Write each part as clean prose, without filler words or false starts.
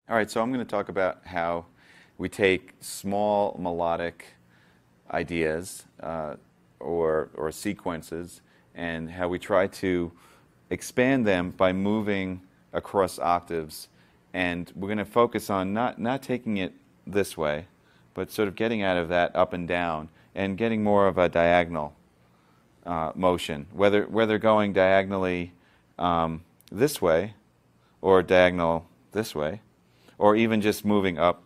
All right, so I'm going to talk about how we take small melodic ideas or sequences and how we try to expand them by moving across octaves. And we're going to focus on not taking it this way, but sort of getting out of that up and down and getting more of a diagonal motion, whether going diagonally this way or diagonal this way, or even just moving up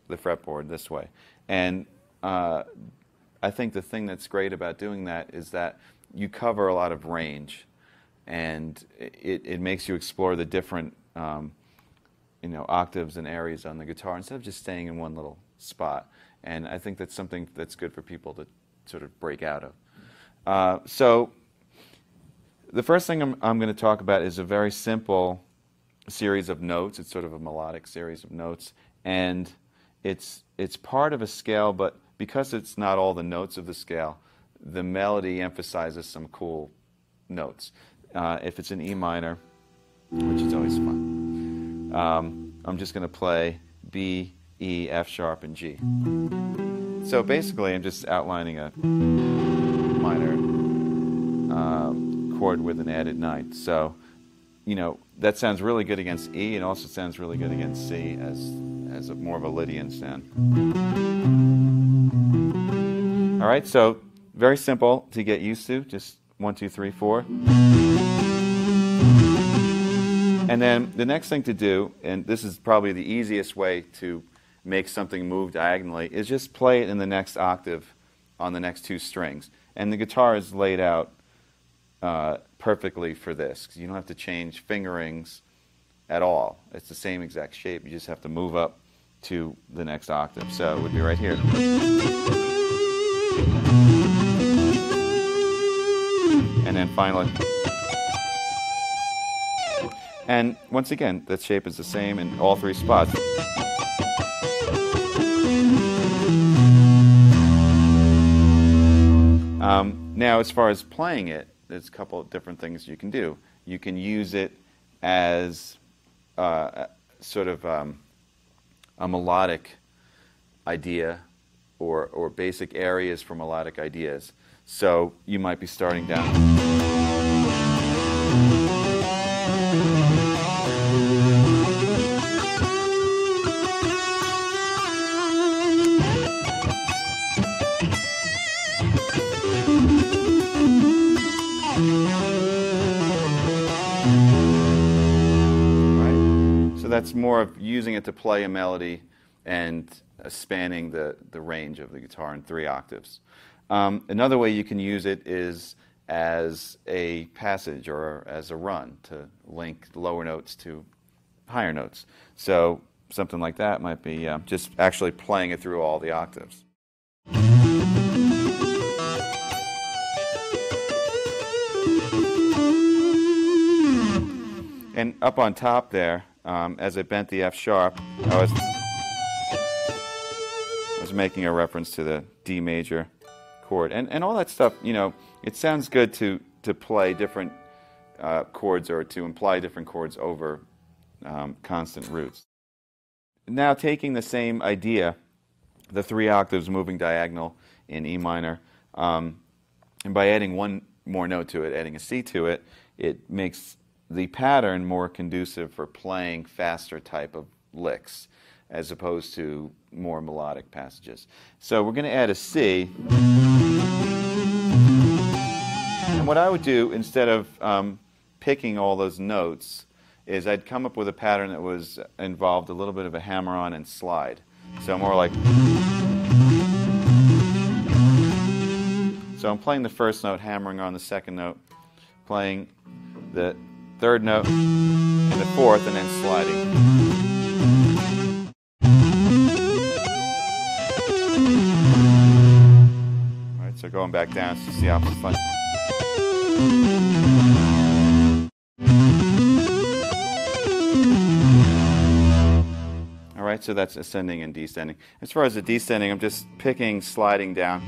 the fretboard this way. And I think the thing that's great about doing that is that you cover a lot of range, and it makes you explore the different octaves and areas on the guitar instead of just staying in one little spot. And I think that's something that's good for people to sort of break out of. So the first thing I'm going to talk about is a very simple series of notes. It's sort of a melodic series of notes, and it's part of a scale, but because it's not all the notes of the scale, the melody emphasizes some cool notes. If it's an E minor, which is always fun, I'm just going to play B, E, F sharp, and G. So basically, I'm just outlining a minor chord with an added ninth. So, that sounds really good against E, and also sounds really good against C as more of a Lydian sound. All right, so very simple to get used to. Just 1, 2, 3, 4. And then the next thing to do, and this is probably the easiest way to make something move diagonally, is just play it in the next octave on the next 2 strings. And the guitar is laid out perfectly for this, because you don't have to change fingerings at all. It's the same exact shape. You just have to move up to the next octave. So it would be right here. And then finally. And once again, the shape is the same in all 3 spots. Now, as far as playing it, there's a couple of different things you can do. You can use it as sort of a melodic idea or basic areas for melodic ideas. So you might be starting down. That's more of using it to play a melody and spanning the range of the guitar in 3 octaves. Another way you can use it is as a passage or as a run to link lower notes to higher notes. So something like that might be just actually playing it through all the octaves. And up on top there, as I bent the F sharp, I was making a reference to the D major chord. And all that stuff, it sounds good to play different chords or to imply different chords over constant roots. Now taking the same idea, the 3 octaves moving diagonal in E minor, and by adding one more note to it, adding a C to it, it makes the pattern more conducive for playing faster type of licks as opposed to more melodic passages. So we're going to add a C. And what I would do instead of picking all those notes is I'd come up with a pattern that was involved a little bit of a hammer-on and slide. So more like... So I'm playing the first note, hammering on the second note, playing the 3rd note and the 4th, and then sliding. All right, so going back down, it's just the opposite side. All right, so that's ascending and descending. As far as the descending, I'm just picking, sliding down.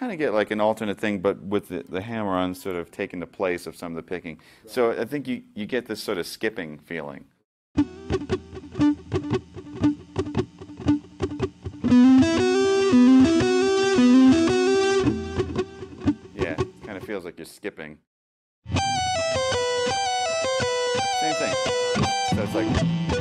kind of get like an alternate thing, but with the hammer-on sort of taking the place of some of the picking. So I think you get this sort of skipping feeling. Yeah, it kind of feels like you're skipping. Same thing. So it's like...